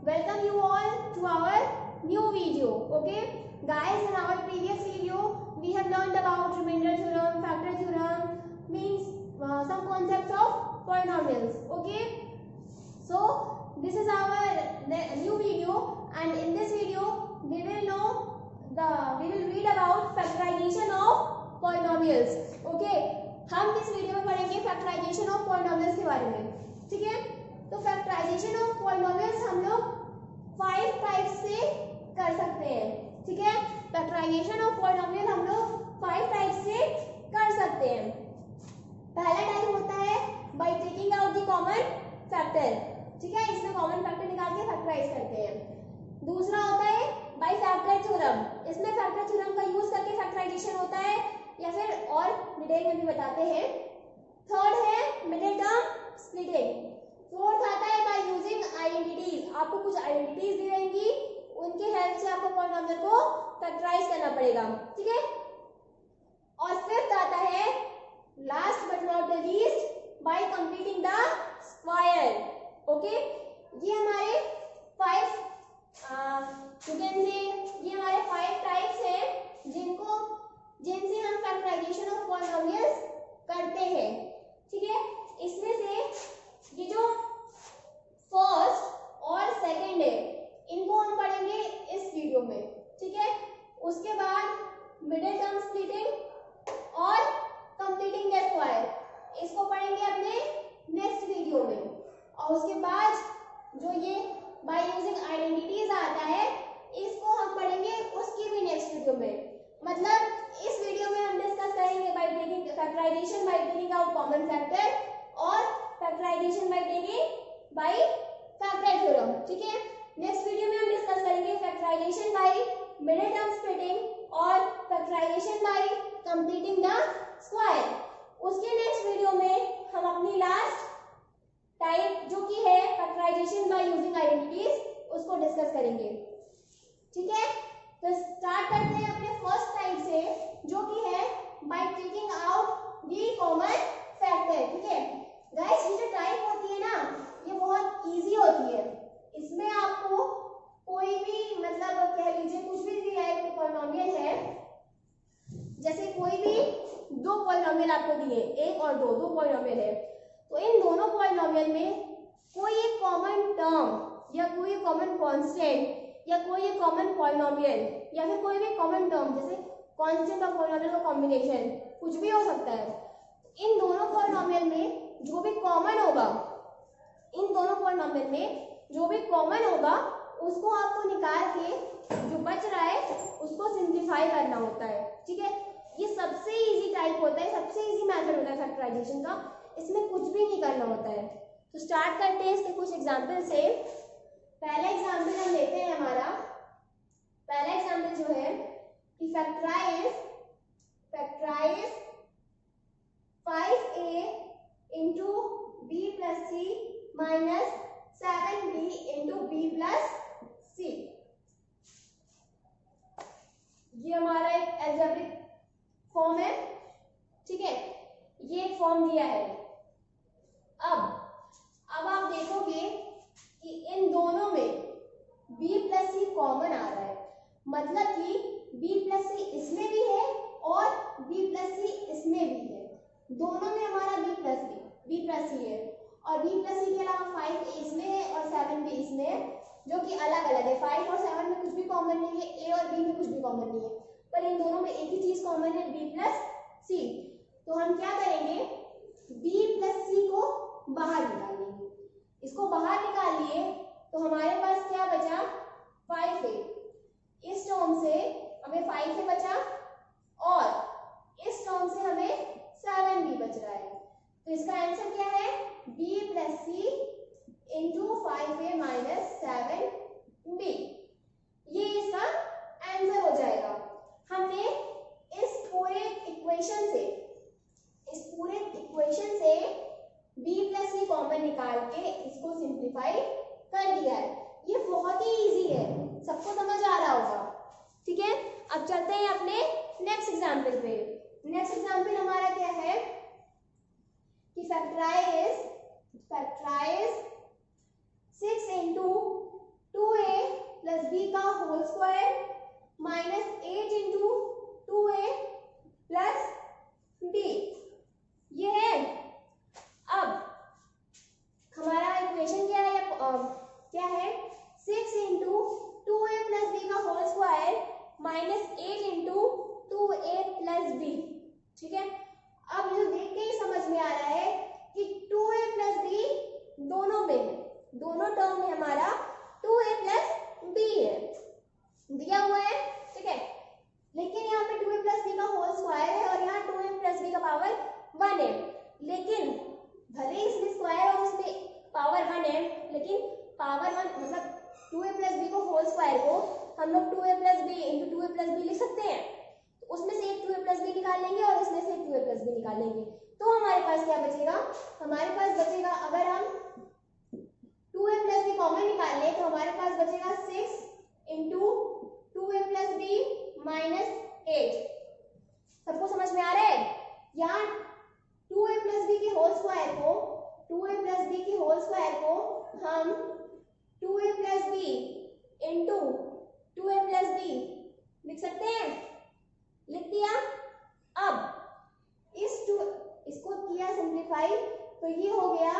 welcome you all to our new video. Okay guys, in our previous video we have learned about remainder theorem, factor theorem, means some concepts of polynomials. Okay, so this is our new video, and in this video we will read about factorization of polynomials. Okay, हम इस video में पढ़ेंगे factorization of polynomials के बारे में. ठीक है, तो फैक्टराइजेशन ऑफ पॉलिनोमियल्स हम लोग 5 टाइप्स से कर सकते हैं. ठीक है, फैक्टराइजेशन ऑफ पॉलिनोमियल हम लोग 5 टाइप्स से कर सकते हैं. पहला टाइप होता है bye taking out the common factor. ठीक है, इसमें कॉमन फैक्टर निकाल के फैक्टराइज करते हैं. दूसरा होता है बाय फैक्टर थ्योरम. इसमें फैक्टर थ्योरम का यूज करके फैक्टराइजेशन होता है, या फिर और डिटेल में भी बताते हैं. थर्ड है मिडिल टर्म स्प्लिटिंग. फोर्थ आता है बाय यूजिंग आइडेंटिटीज. आपको कुछ आइडेंटिटीज दी रहेंगी, उनके हेल्प से आपको पॉलिनोमियल को फैक्टराइज करना पड़ेगा. ठीक है, और फिफ्थ आता है last but not the least bye completing the square. Okay, ये हमारे 5 टाइप्स हैं जिनसे हम फैक्टराइजेशन ऑफ पॉलिनोमियल्स करते हैं. ठीक है, इसमें से ये जो फर्स्ट और सेकंड है इनको हम पढ़ेंगे इस वीडियो में. ठीक है, उसके बाद मिडिल टर्म स्प्लिटिंग और कंप्लीटिंग द स्क्वायर इसको पढ़ेंगे अपने नेक्स्ट वीडियो में. और उसके बाद जो ये बाय यूजिंग आइडेंटिटीज आता है इसको हम पढ़ेंगे उसकी भी नेक्स्ट वीडियो में. मतलब इस वीडियो में हम डिस्कस करेंगे by taking factorisation by taking out common factor और factorisation by taking by factor theorem. ठीक है, नेक्स्ट वीडियो में हम डिस्कस करेंगे factorisation by middle term splitting और factorisation by completing the square. उसके नेक्स्ट वीडियो में हम अपनी लास्ट टाइप जो कि है फैक्टराइजेशन बाय यूजिंग आइडेंटिटीज उसको डिस्कस करेंगे. ठीक है, तो स्टार्ट करते हैं अपने फर्स्ट टाइप से जो कि है bye taking out the common factor. ठीक है गाइस, ये जो टाइप होती है ना ये बहुत इजी होती है. इसमें आपको कोई भी मतलब कह लीजिए कुछ भी दिया है, कोई पॉलिनोमियल है, जैसे कोई भी दो पॉलिनोमियल आपको दिए, एक और दो पॉलिनोमियल है, तो इन दोनों पॉलिनोमियल में कोई एक कॉमन टर्म या कोई कॉमन कांस्टेंट या कोई एक कॉमन पॉलिनोमियल या फिर कोई भी कॉमन टर्म जैसे कांस्टेंट और पॉलिनोमियल का कॉम्बिनेशन कुछ भी हो सकता है. इन दोनों पॉलिनोमियल में जो भी कॉमन होगा, इन दोनों पॉलिनोमियल में जो भी कॉमन होगा उसको आपको निकाल के जो बच रहा है उसको सिंप्लीफाई करना होता है. ठीक है, ये सबसे इजी टाइप होता है, सबसे इजी मेथड होता है फैक्टराइजेशन का. इसमें कुछ भी नहीं करना होता है. तो स्टार्ट करते हैं इसके कुछ एग्जांपल से. पहला एग्जांपल हम लेते हैं. हमारा पहला एग्जांपल जो है कि factorise 5a into b plus c minus 7b into b plus c. ये हमारा एक एल्जेब्रिक फॉर्म है. ठीक है, ये एक फॉर्म दिया है. अब आप देखोगे कि इन दोनों में b प्लस सी कॉमन आ रहा है, मतलब कि b प्लस सी इसमें भी है और b प्लस सी इसमें भी है. दोनों में हमारा b प्लस सी है, और b प्लस सी के अलावा 5a इसमें है और 7b इसमें है, जो कि अलग अलग है. 5 और 7 में कुछ भी कॉमन नहीं है, a और b में कुछ भी कॉमन नहीं है, पर इन दोनों में एक ही चीज कॉमन है, b प्लस सी. तो हम क्या करेंगे, b प्लस सी को बाहर निकाल लेंगे. इसको बाहर निकाल लिए तो हमारे पास क्या बचा, 5a. इस टर्म से हमें 5a बचा और इस टर्म से हमें 7b बच रहा है. तो इसका आंसर क्या है, b प्लस सी इंटू 5a माइनस 7b. ये इसका आंसर हो जाएगा. हमने इस पूरे इक्वेशन से b प्लस सी कॉमन निकाल के इसको सिंप्लीफाई कर दिया है. ये बहुत ही इजी है, सबको समझ आ रहा होगा. ठीक है, अब चलते हैं अपने नेक्स्ट एग्जांपल पे. नेक्स्ट एग्जांपल हमारा क्या है कि फैक्टराइज 6 into 2 का whole square minus 8 into 2a plus b, ये है। अब हमारा इक्वेशन क्या है, क्या है, 6 इंटू 2a प्लस b का whole square minus 8 into 2a plus b, ठीक है। अब ये देख के ही समझ में आ रहा है कि 2a प्लस b दोनों में है, दोनों टर्म में हमारा 2a प्लस b है, दिया हुआ है, ठीक है। लेकिन यहाँ पे 2a प्लस b का होल स्क्वायर है और यहाँ 2a प्लस b का पावर 1 है, लेकिन भले इसमें स्क्वायर और उसमें पावर 1 है, लेकिन पावर 1 मतलब 2a प्लस b को होल स्क्वायर को हम लोग 2a plus b into 2a plus b लिख सकते हैं। तो उसमें से एक 2a प्लस b निकाल लेंगे और इसमें से एक 2a प्लस b निकाल लेंगे, तो हमारे पास क्या बचेगा, हमारे पास बचेगा, अगर हम 2a प्लस b कॉमन निकाल लें तो हमारे पास बचेगा 6 into 2a plus b minus 8। सबको समझ में आ रहा है? यहाँ 2a प्लस b के होल स्क्वायर को 2a प्लस b के होल स्क्वायर को हम 2a plus b into 2a plus b लिख सकते हैं, लिख दिया। अब इसको किया सिंप्लीफाई, तो ये हो गया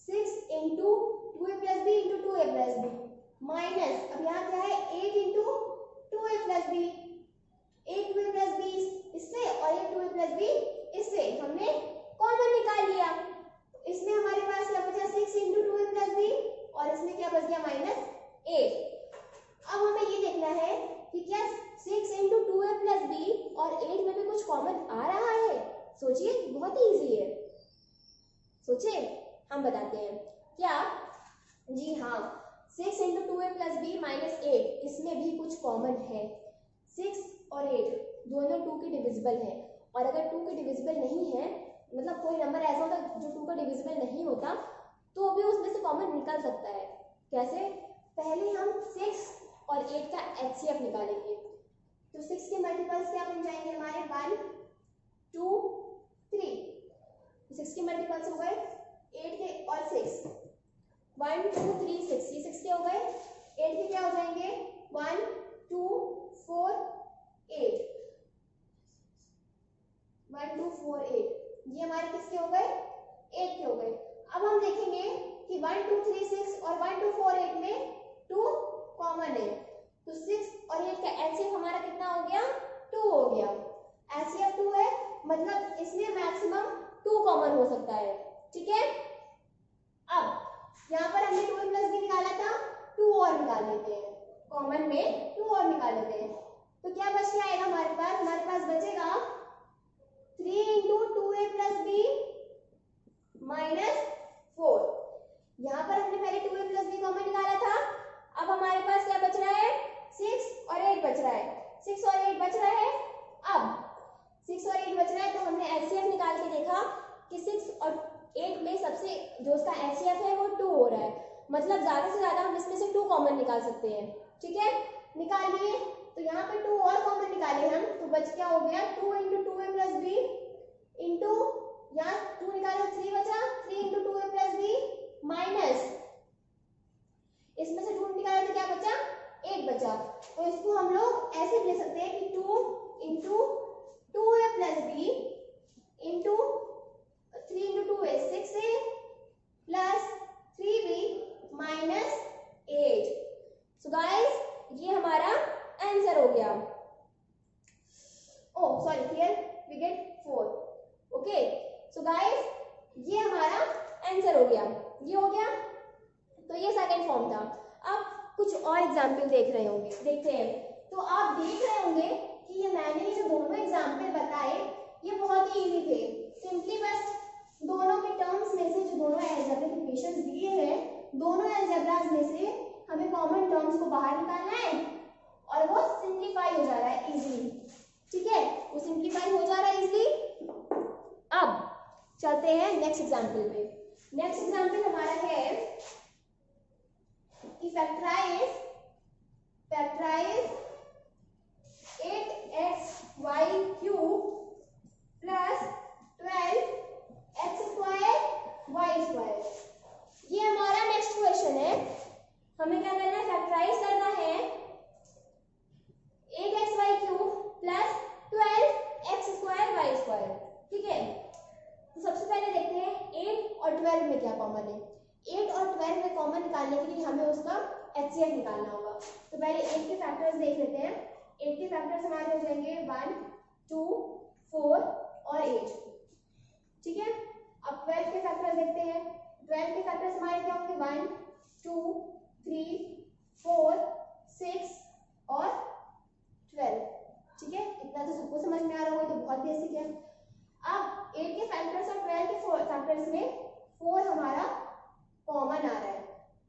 6 into 2a plus b into 2a plus b minus, अब यहाँ क्या है, 8 इंटू 2a प्लस b, एक 2a प्लस b इससे और एक 2a प्लस b इससे हमने कॉमन निकाल लिया। इसमें हमारे पास क्या बचा, 6 इंटू 2a प्लस b और इसमें क्या बच गया, माइनस 8। अब हमें ये देखना है कि क्या 6 इंटू 2a प्लस b और 8 में भी कुछ कॉमन आ रहा है। सोचिए, बहुत ही इजी है, सोचिए, हम बताते हैं क्या। जी हाँ, 6 into 2a plus b minus 8, इसमें भी कुछ कॉमन है। 6 और 8 दोनों 2 के डिविजिबल है, और अगर 2 के डिविजिबल नहीं है, मतलब कोई नंबर ऐसा होता जो 2 का डिविजिबल नहीं होता, तो भी उसमें से कॉमन निकल सकता है। कैसे? पहले हम 6 और 8 का HCF निकालेंगे। तो 6 के मल्टीपल्स क्या बन जाएंगे हमारे, 1 2 3। 6 के मल्टीपल्स हो गए 8 के और 6, 1 2 3 6, ये 6 के हो गए। 8 के क्या हो जाएंगे, 1 2 4 8, 1 2 4 8, ये हमारे किसके हो गए, 8 के हो गए। अब हम देखेंगे कि 1 2 3 6 और 1 2 4 8 में 2 कॉमन है, तो 6 और 8 का HCF हमारा कितना हो गया, 2 हो गया। HCF 2 है, मतलब इसमें मैक्सिमम 2 कॉमन हो सकता है, ठीक है। अब यहाँ पर हमने 2a प्लस b निकाला था, 2 और निकाल लेते हैं, कॉमन में 2 और निकाल लेते हैं, तो क्या बच के आएगा हमारे पास बचेगा 3 into 2a plus b minus 4। यहाँ पर हमने पहले 2a प्लस b कॉमन निकाला था, अब हमारे पास क्या बच रहा है, 6 और 8 बच रहा है, 6 और 8 बच रहा है। अब 6 और 8 बच रहा है, तो हमने HCF निकाल के देखा कि 6 और 8 में सबसे जो उसका HCF है वो 2 हो रहा है, मतलब ज्यादा से ज्यादा हम इसमें से 2 कॉमन निकाल सकते हैं, ठीक है। निकाल लिए, तो यहाँ पे 2 और कॉमन निकाले हम, तो बच क्या हो गया, 2 into 2a plus b into, यहाँ 2 निकाले 3 बचा, 3 into 2a plus b minus, इसमें से 2 निकाले तो क्या बचा, 8 बचा। तो इसको हम लोग ऐसे ले सकते हैं कि 2 into 2a plus b into 3 into 2a 6a plus 3b minus 8। So guys, ये हमारा आंसर हो गया। Oh sorry, here we get 4। Okay, so guys, ये हमारा आंसर हो गया, ये हो गया। तो ये सेकंड फॉर्म था। अब कुछ और एग्जाम्पल देखते हैं। तो आप देख रहे होंगे कि ये मैंने जो दोनों एग्जाम्पल बताए ये बहुत ही इजी थे। सिंपली बस दोनों के टर्म्स में से जो दोनों अलजेब्रिक इक्वेशंस दिए हैं, दोनों अलजेब्रास में से हमें कॉमन टर्म्स को बाहर निकालना है और वो सिंप्लीफाई हो जा रहा है इजीली, ठीक है, वो सिंप्लीफाई हो जा रहा है इजीली। अब चलते हैं नेक्स्ट एग्जाम्पल पे। नेक्स्ट एग्जाम्पल हमारा है कि factorise 8xy cube plus 12x square y square. ये हमारा नेक्स्ट क्वेश्चन है। हमें क्या करना है, फैक्टराइज करना है 8xy³ प्लस 12x² y², ठीक है। तो सबसे पहले देखते हैं 8 और 12 में क्या कॉमन है। 8 और 12 में कॉमन निकालने के लिए हमें उसका HCF निकालना होगा। तो पहले 8 के फैक्टर्स देख लेते हैं। 8 के फैक्टर्स हमारे हो जाएंगे 1, 2, 4 और 8, ठीक है। अब 12 के फैक्टर्स देखते हैं। 12 के फैक्टर्स हमारे क्या होंगे 1, 2, 3, 4, 6 और 12, ठीक है। इतना तो सबको समझ में आ रहा होगा, तो बहुत बेसिक है। अब 8 के फैक्टर्स और 12 के फैक्टर्स में 4 हमारा कॉमन आ रहा है।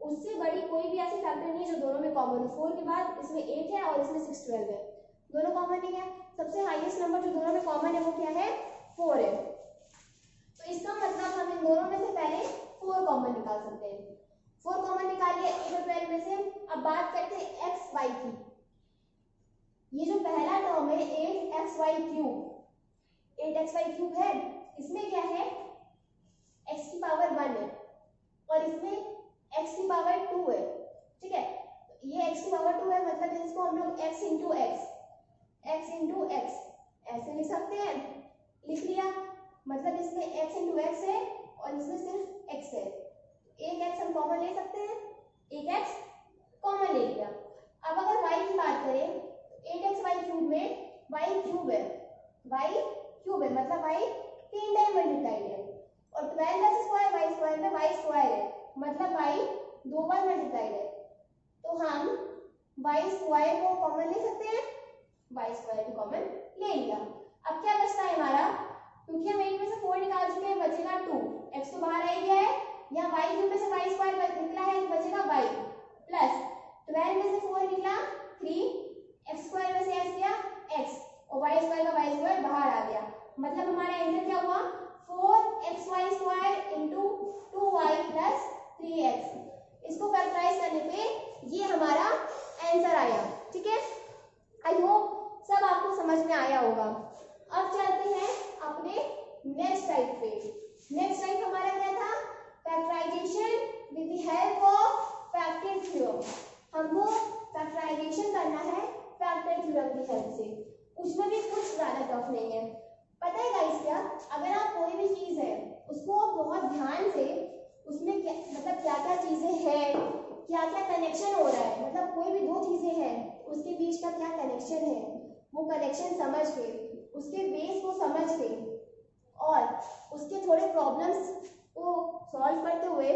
उससे बड़ी कोई भी ऐसी फैक्टर नहीं है जो दोनों में कॉमन हो। 4 के बाद इसमें 8 है और इसमें 6, 12 है, दोनों कॉमन नहीं है। सबसे हाईएस्ट नंबर जो दोनों में कॉमन है वो क्या है 4 है। तो इसका मतलब हम इन दोनों में से पहले 4 कॉमन निकाल सकते हैं। 4 कॉमन निकालिए 8 और 12 में से। अब बात करते हैं xy की। ये जो पहला टर्म है 8xy³ 8xy³ है, इसमें क्या है x की पावर 1 है और इसमें x की पावर 2 है, ठीक है। ये x की पावर 2 है, मतलब इसको हम लोग x इंटू x ऐसे लिख सकते हैं। लिख लिया, मतलब इसमें x इंटू x है और इसमें सिर्फ x है। एक x हम कॉमन ले सकते हैं, एक x कॉमन ले लिया। अब अगर y की बात करें 8xy³ में y³ है, y³ है मतलब y 3 टाइम मल्टीप्लाइड है और 12x² y² में y² है मतलब y 2 बार मल्टीप्लाइड है। तो हम y² को कॉमन ले सकते हैं, y² को कॉमन ले लिया। अब क्या बचता है हमारा, क्योंकि हम 8 में से 4 निकाल चुके हैं, बचेगा 2, x तो बाहर आ गया है। यहाँ y³ में से y² निकला है, बचेगा y प्लस 12 में से 4 निकला 3, x² में से x गया x और y² का y² बाहर आ गया। मतलब हमारा आंसर क्या हुआ 4xy² into 2y plus 3x। इसको फैक्टराइज करने पे ये हमारा आंसर आया, ठीक है। आई होप सब आपको समझ में आया होगा। अब चलते हैं अपने नेक्स्ट टाइप पे। नेक्स्ट टाइप हमारा क्या था, factorisation with the help of factor theorem. हमको फैक्टराइजेशन करना है फैक्टर थ्योरम की हेल्प से। उसमें भी कुछ ज्यादा टफ नहीं है। पता है गाइस क्या, अगर आप कोई भी चीज है उसको बहुत ध्यान से उसमें क्या मतलब क्या क्या चीजें हैं, क्या क्या कनेक्शन हो रहा है, मतलब कोई भी दो चीजें हैं उसके बीच का क्या कनेक्शन है, वो कनेक्शन समझ के उसके बेस को समझ के और उसके थोड़े प्रॉब्लम्स को सॉल्व करते हुए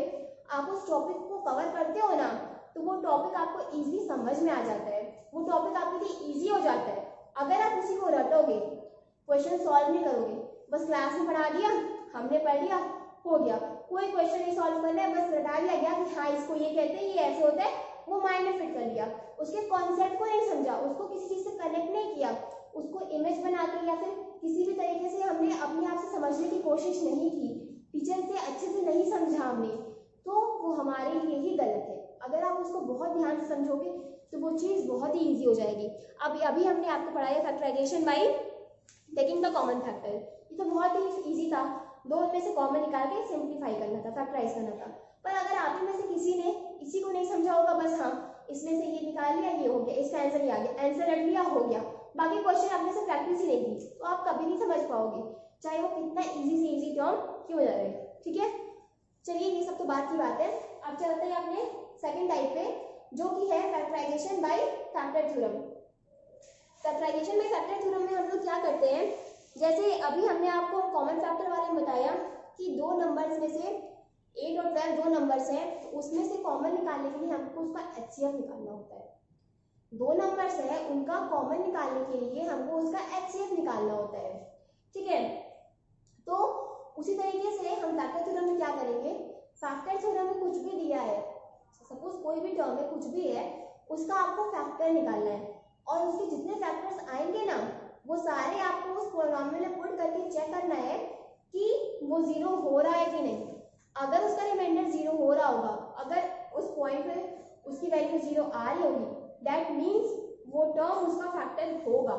आप उस टॉपिक को कवर करते हो ना, तो वो टॉपिक आपको इजीली समझ में आ जाता है, वो टॉपिक आपके लिए इजी हो जाता है। अगर आप उसी को रटोगे, क्वेश्चन सॉल्व नहीं करोगे, बस क्लास में पढ़ा दिया, हमने पढ़ लिया, हो गया, कोई क्वेश्चन नहीं सॉल्व करना है, बस रटा दिया गया कि हाँ इसको ये कहते हैं, ये ऐसे होता है, वो माइंड में फिट कर लिया, उसके कॉन्सेप्ट को नहीं समझा, उसको किसी चीज से कनेक्ट नहीं किया, उसको इमेज बना के या फिर किसी भी तरीके से हमने अपने आप से समझने की कोशिश नहीं की, टीचर से अच्छे से नहीं समझा हमने, तो वो हमारे लिए ही गलत है। अगर आप उसको बहुत ध्यान से समझोगे तो वो चीज़ बहुत ही ईजी हो जाएगी। अभी हमने आपको पढ़ाया factorisation by taking the common factor, ये तो बहुत ही ईजी था, दो में से कॉमन निकाल के सिंप्लीफाई करना था, फैक्टराइज करना था। पर अगर आप ही में से किसी ने इसी को नहीं समझा होगा, बस हाँ इसमें से ये निकाल लिया, ये हो गया, इसका आंसर ये आ गया, आंसर रट लिया, हो गया, बाकी क्वेश्चन अपने से प्रैक्टिस ही नहीं की, तो आप कभी नहीं समझ पाओगे, चाहे वो कितना इजी से इजी टर्म क्यों ना रहे, ठीक है। चलिए ये सब तो बात की बात है। अब चलते हैं अपने सेकंड टाइप पे, जो कि है factorisation by factor theorem. Factorisation by factor theorem में हम लोग क्या करते हैं, जैसे अभी हमने आपको कॉमन फैक्टर वाले में बताया कि दो नंबर्स में से 8 और 12 दो नंबर्स हैं, तो उसमें से कॉमन निकालने के लिए हमको उसका HCF निकालना होता है। दो नंबर्स है उनका कॉमन निकालने के लिए हमको उसका HCF निकालना होता है, ठीक है। तो उसी तरीके से हम फैक्टर थ्योरम में क्या करेंगे, फैक्टर थ्योरम में कुछ भी दिया है, सपोज कोई भी टर्म है, कुछ भी है, उसका आपको फैक्टर निकालना है और उसके जितने फैक्टर्स आएंगे ना, वो सारे आपको उस पॉलिनॉमियल में पुट करके चेक करना है कि वो जीरो हो रहा है कि नहीं। अगर उसका रिमाइंडर जीरो हो रहा होगा, अगर उस पॉइंट पे उसकी वैल्यू जीरो आ रही होगी, दैट मीन्स वो टर्म उसका फैक्टर होगा।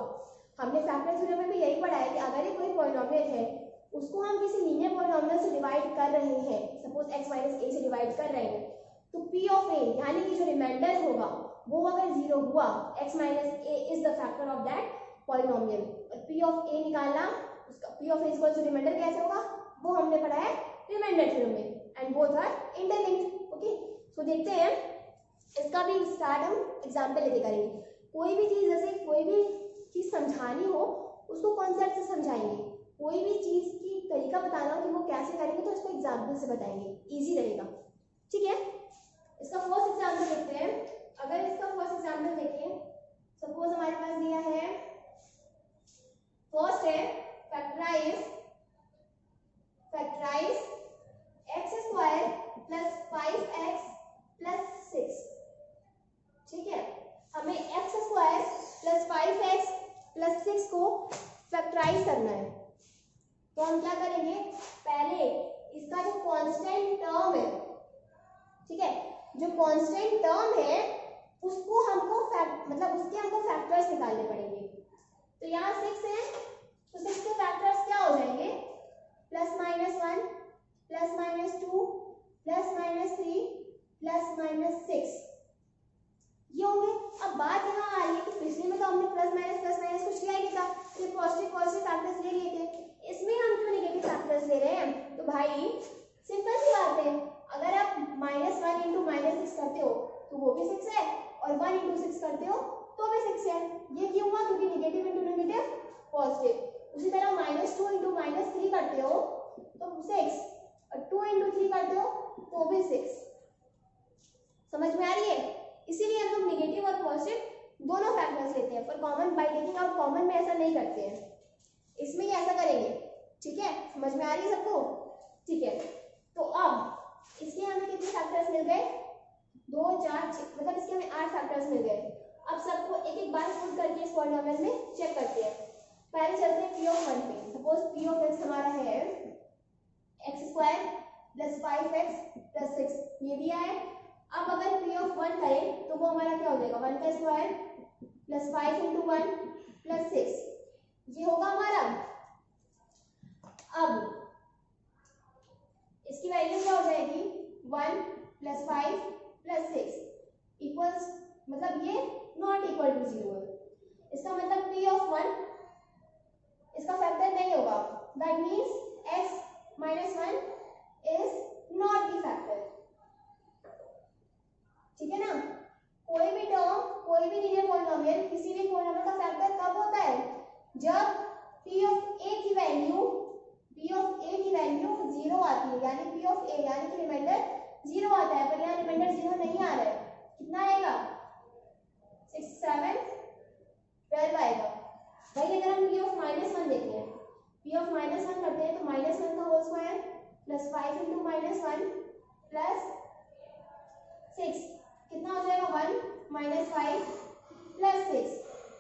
हमने फैक्टर थ्योरम में भी यही पढ़ा है कि अगर ये कोई पॉलिनॉमियल है, उसको हम किसी लीनियर पॉलिनॉमियल से डिवाइड कर रहे हैं, सपोज x - a से डिवाइड कर रहे हैं, तो p ऑफ a यानी कि जो रिमाइंडर होगा वो अगर 0 हुआ, x minus a is the factor of that polynomial. और p ऑफ a निकालना, उसका p of a equal to remainder कैसे होगा, वो हमने पढ़ा है रिमाइंडर थ्योरम में, and both are interlinked. Okay, so देखते हैं इसका भी स्टार्ट हम एग्जाम्पल लेके करेंगे। कोई भी चीज, जैसे कोई भी चीज समझानी हो उसको कॉन्सेप्ट से समझाएंगे, कोई भी चीज की तरीका बताना हो कि वो कैसे करेंगे तो उसको एग्जाम्पल से बताएंगे, इजी रहेगा। ठीक है, इसका फर्स्ट एग्जाम्पल देखते हैं। अगर इसका फर्स्ट एग्जाम्पल देखें, सपोज हमारे पास दिया है, फर्स्ट है factorise x square plus 5x plus 6। ठीक है, हमें x square plus 5x plus 6 को फैक्टराइज करना है। तो हम क्या करेंगे, पहले इसका जो कांस्टेंट टर्म है, ठीक है, जो कांस्टेंट टर्म है उसको हमको मतलब उसके हमको फैक्टर्स निकालने पड़ेंगे। तो यहाँ 6 है, तो 6 के फैक्टर्स क्या हो जाएंगे, plus minus 1 plus minus 2 plus minus 3 plus minus 6 ये होंगे। अब बात यहाँ आ रही है कि पिछले में तो हमने प्लस माइनस कुछ लिया ही नहीं था, सिर्फ पॉजिटिव फैक्टर्स ले लिए थे, इसमें हम क्यों नेगेटिव फैक्टर्स ले रहे हैं। तो भाई सिंपल सी बात है, अगर आप -1 इंटू -6 करते हो तो वो भी 6 है, और 1 इंटू 6 करते हो तो भी 6 है। ये क्यों हुआ, क्योंकि नेगेटिव इंटू नेगेटिव पॉजिटिव। उसी तरह -2 इंटू -3 करते हो तो 6, और 2 इंटू 3 करते हो तो भी 6। समझ में आ रही है, इसीलिए हम लोग नेगेटिव और पॉजिटिव दोनों फैक्टर्स लेते हैं, पर common bye taking out common में ऐसा नहीं करते हैं, इसमें ऐसा करेंगे। ठीक है, समझ में आ रही है सबको। ठीक है, तो अब इसके हमें कितने फैक्टर्स मिल गए, 2 4 6, मतलब इसके हमें 8 फैक्टर्स मिल गए। अब सबको एक एक बार पुट करके इस पॉलिनोमियल में चेक करते हैं। पहले चलते हैं p ऑफ 1 पे। सपोज p ऑफ x हमारा है x square plus 5x plus 6, ये दिया है। अब अगर p ऑफ 1 करें तो वो हमारा क्या हो जाएगा, 1 का स्क्वायर प्लस 5 इंटू 1 प्लस 6, ये होगा हमारा। अब इसकी वैल्यू क्या हो जाएगी, 1 प्लस 5 प्लस 6 इक्वल्स, मतलब ये नॉट इक्वल टू 0 है। इसका मतलब p ऑफ 1 इसका फैक्टर नहीं होगा, that means x minus 1 is not the factor. ठीक है ना, कोई भी टर्म, कोई भी लीनियर पॉलिनोमियल, किसी भी पॉलिनोमियल का फैक्टर कब होता है, जब p ऑफ a की वैल्यू 0 आती है, यानी p ऑफ a यानी कि रिमाइंडर 0 आता है। पर यहाँ रिमाइंडर 0 नहीं आ रहा है, कितना आएगा, 6 7 12 आएगा। वही अगर हम p ऑफ -1 देखते हैं, p ऑफ -1 करते हैं तो -1 का whole square plus 5 into -1 plus 6, कितना हो जाएगा, 1 माइनस 5 प्लस 6,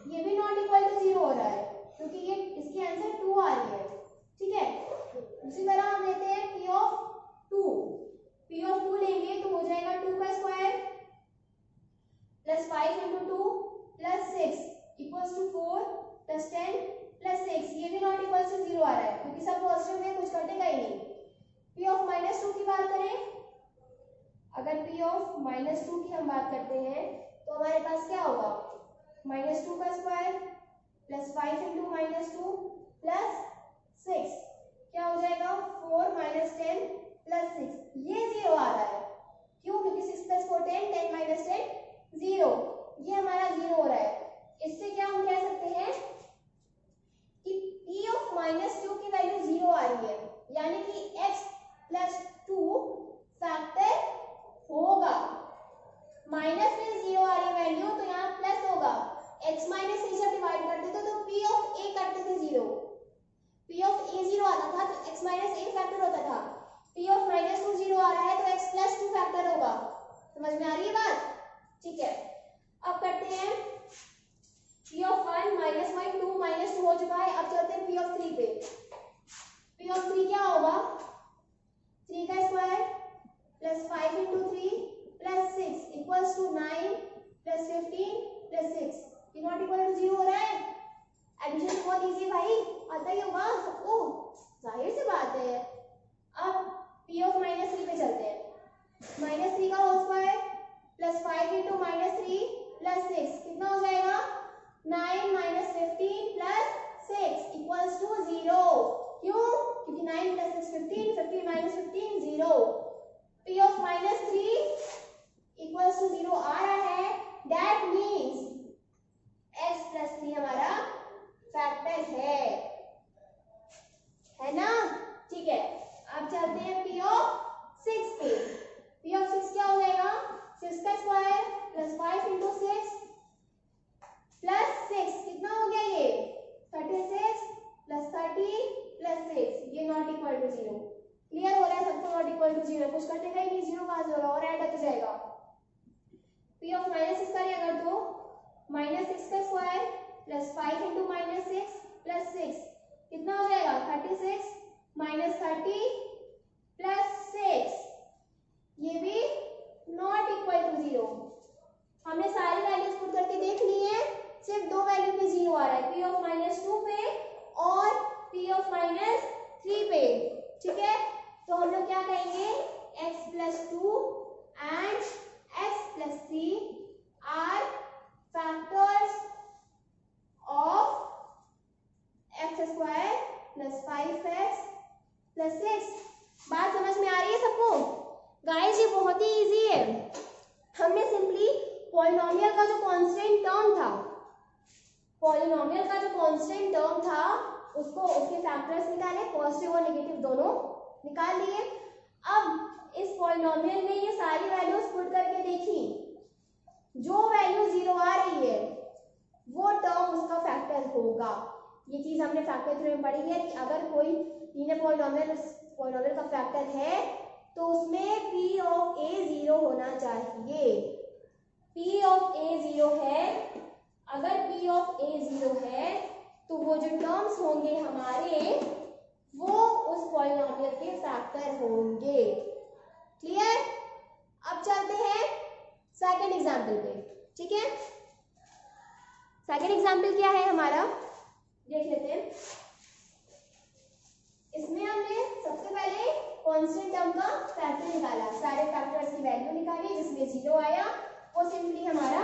ये भी नॉट इक्वल टू 0 हो रहा है, क्योंकि ये इसकी आंसर 2 आ रही है। ठीक है, उसी तरह हम लेते हैं p ऑफ 2 लेंगे तो हो जाएगा 2 का square plus 5 into 2 plus 6 equals to 4 plus 10 plus 6, ये भी नॉट इक्वल टू 0 आ रहा है, क्योंकि सब पॉजिटिव में कुछ घटेगा ही नहीं। p ऑफ -2 की बात करें, अगर p ऑफ -2 की हम बात करते हैं तो हमारे पास क्या होगा, -2 का स्क्वायर प्लस 5 इंटू -2 प्लस 6, क्या हो जाएगा, 4 माइनस 10 प्लस 6, ये 0 आ रहा है। क्यों, क्योंकि 6 प्लस 4 10, 10 माइनस 10 0, ये हमारा 0 हो रहा है। इससे क्या हम कह सकते हैं कि p ऑफ -2 की वैल्यू 0 आ रही है, यानी कि x प्लस 2 फैक्टर होगा। माइनस में 0 आ रही वैल्यू तो यहाँ प्लस होगा, x माइनस a जब डिवाइड करते थे तो p ऑफ a करते थे 0, p ऑफ a 0 आता था तो x माइनस a फैक्टर होता था। p ऑफ -2 0 आ रहा है तो x प्लस 2 फैक्टर होगा। समझ में आ रही है बात। ठीक है, अब करते हैं p ऑफ 1 -1 2 -2 हो चुका है। अब चलते हैं p ऑफ 3 पे। p ऑफ 3 क्या होगा, 3 का square plus 5 into 3 plus 6 equals to 9 plus 15 plus 6, ये नॉट इक्वल टू 0 हो रहा है। एडिशन बहुत इजी भाई, आता ही होगा सबको, जाहिर सी बात है। अब p ऑफ -3 पे चलते हैं, -3 का होल स्क्वायर प्लस 5 इंटू -3 कुछ कटेगा ही नहीं, 0 कहाँ से होगा और ऐड होते जाएगा। p ऑफ -6 करें अगर तो -6 का स्क्वायर प्लस 5 इंटू -6 प्लस 6 कितना हो जाएगा 36 -30 प्लस 6, ये भी नॉट इक्वल टू 0। हमने सारी वैल्यूज पुट करके देख ली है, सिर्फ दो वैल्यू पे 0 आ रहा है, p ऑफ -2 पे और p ऑफ -3 पे। ठीक है, तो हम लोग क्या कहेंगे x plus 2 and x plus 3 are factors of x square plus 5x plus 6। बात समझ में आ रही है सबको? गाइस ये बहुत ही इजी है, हमने सिंपली पॉलिनोमियल का जो कांस्टेंट टर्म था, पॉलिनोमियल का जो कांस्टेंट टर्म था उसको उसके फैक्टर्स निकाले, पॉजिटिव और नेगेटिव दोनों निकाल लिए। अब इस पॉलिनोमियल में ये सारी वैल्यूज पुट करके देखी, जो वैल्यू 0 आ रही है वो टर्म उसका फैक्टर होगा। ये चीज हमने फैक्टर थ्योरम में पढ़ी है कि अगर कोई लीनियर पॉलिनोमियल का फैक्टर है तो उसमें p ऑफ a 0 होना चाहिए। p ऑफ a 0 है, अगर p ऑफ a 0 है तो वो जो टर्म्स होंगे हमारे वो उस पॉलिनोमियल के फैक्टर होंगे। क्लियर? अब चलते हैं सेकंड एग्जांपल पे। ठीक है, सेकंड एग्जांपल क्या है हमारा, देख लेते हैं। इसमें हमने सबसे पहले कांस्टेंट टर्म का फैक्टर निकाला, सारे फैक्टर्स की वैल्यू निकाली, जिसमें 0 आया वो सिंपली हमारा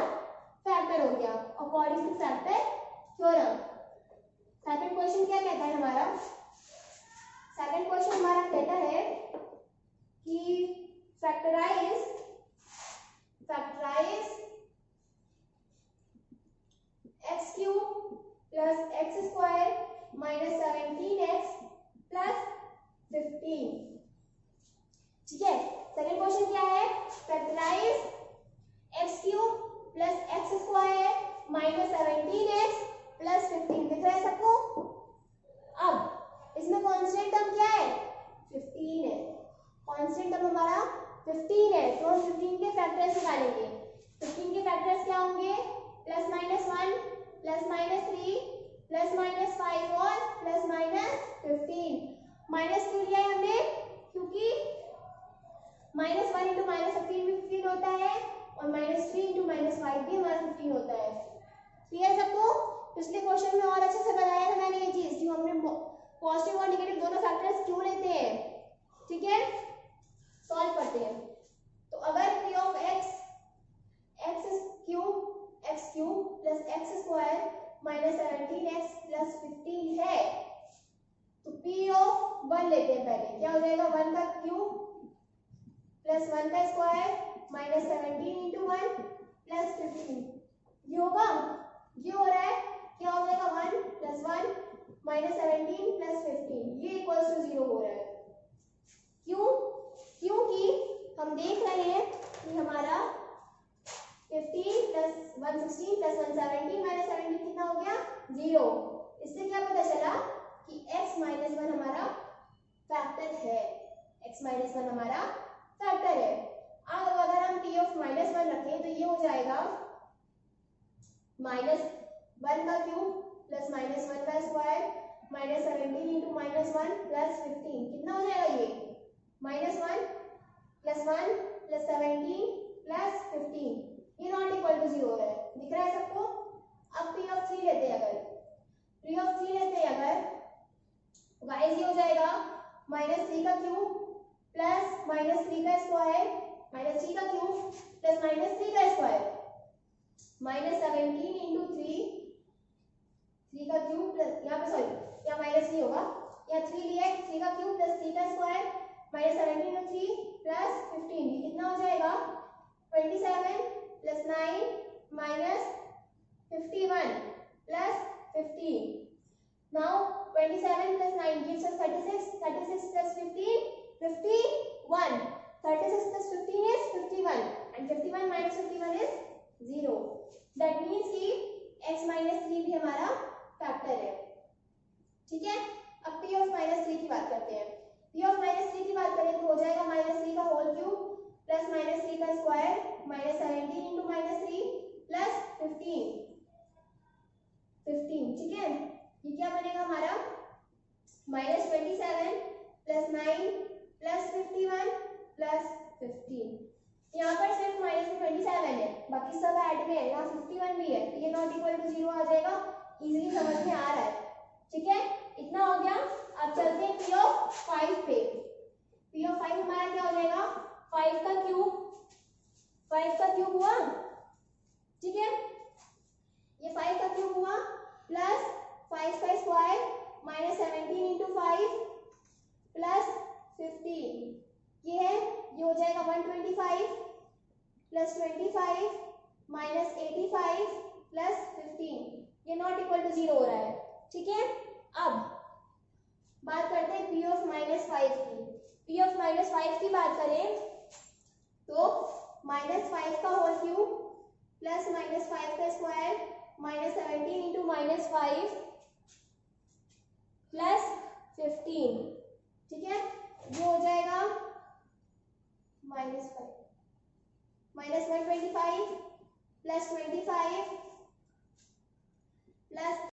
फैक्टर हो गया according two factor theorem. Second question क्या कहता है हमारा, सेकंड क्वेश्चन हमारा कहता है कि factorise x cube plus x square minus 17x plus 15। ठीक है, सेकंड क्वेश्चन क्या है, factorise x cube plus x square minus 17x plus 15। दिख रहा है सबको? अब इसमें कांस्टेंट टर्म क्या है 15 है, कांस्टेंट टर्म हमारा 15 है, तो हम 15 के फैक्टर्स निकालेंगे। 15 के फैक्टर्स क्या होंगे, plus minus 1 plus minus 3 plus minus 5 और प्लस माइनस 15। माइनस क्यों लिया है हमने, क्योंकि माइनस 1 इंटू माइनस 15 भी 15 होता है और माइनस 3 इंटू माइनस 5 भी हमारा 15 होता है। क्लियर सबको? पिछले क्वेश्चन में और अच्छे से बताया था मैंने ये चीज, जो हमने पॉजिटिव और नेगेटिव दोनों फैक्टर्स क्यों लेते हैं। ठीक है, सॉल्व करते हैं। तो अगर p of x x cube plus x square minus 17x plus 15 है तो p ऑफ 1 लेते हैं पहले। क्या हो जाएगा, 1 का क्यूब प्लस 1 का स्क्वायर माइनस 17 इंटू 1 प्लस 15। ये होगा, ये हो रहा है, क्या हो जाएगा 1 प्लस 1 माइनस 17 प्लस 15, ये इक्वल्स टू 0 हो रहा है। क्यों? क्योंकि हम देख रहे हैं कि हमारा 15 प्लस 116 प्लस 117 माइनस 17 कितना हो गया 0। इससे क्या पता चला कि x माइनस 1 हमारा फैक्टर है, x माइनस 1 हमारा फैक्टर है। अब अगर हम p ऑफ माइनस 1 रखें तो ये हो जाएगा माइनस 1 का क्यूब प्लस माइनस 1 का square minus 17 into minus 1 plus 15। कितना हो जाएगा ये, माइनस 1 प्लस 1 प्लस 17 प्लस 15, ये नॉट इक्वल टू 0 हो रहा है। दिख रहा है सबको? अब p ऑफ 3 लेते हैं, अगर p ऑफ 3 लेते हैं अगर, गाइस ये हो जाएगा माइनस 3 का क्यूब प्लस माइनस 3 का स्क्वायर माइनस 3 का क्यूब प्लस माइनस 3 का स्क्वायर माइनस 17 इंटू 3 का क्यूब प्लस, यहाँ पे सॉरी यहाँ माइनस 3 होगा, यहाँ 3 लिया है, 3 का क्यूब प्लस 3 का स्क्वायर माइनस 17 इंटू 3 प्लस 15। ये कितना हो जाएगा 27 plus 9 minus 51 plus 15। Now 27 plus 9 gives us 36, 36 plus 15 51, 36 plus 15 is 51 and 51 minus 51 is 0। That means कि x minus 3 भी हमारा फैक्टर है। ठीक है, अब p ऑफ माइनस 3 की बात करते हैं। पी ऑफ -3 की बात करें तो हो जाएगा -3 का होल क्यूब प्लस -3 का स्क्वायर -17 इंटू -3 प्लस 15, ठीक है। ये क्या बनेगा हमारा -27 प्लस 9 प्लस 51 प्लस 15। यहाँ पर सिर्फ -27 है, बाकी सब ऐड में है, यहाँ 51 भी है, ये नॉट इक्वल टू 0 आ जाएगा। इजीली समझ में आ रहा है, ठीक है। इतना हो गया। अब चलते हैं पी ऑफ 5 पे। पी ऑफ 5 हमारा क्या हो जाएगा 5 का क्यूब हुआ, ठीक है। ये 5 का क्यूब हुआ प्लस 5 का स्क्वायर -17 इंटू 5 प्लस 15, ये है, ये हो जाएगा 125 प्लस 25 -85 प्लस 15, ये नॉट इक्वल टू 0 हो रहा है, ठीक है। अब बात करते हैं पी ऑफ -5 की। पी ऑफ -5 की बात करें तो -5 का होल क्यूब प्लस -5 का स्क्वायर -17 इंटू -5 प्लस 15, ठीक है। ये हो जाएगा -125 प्लस 25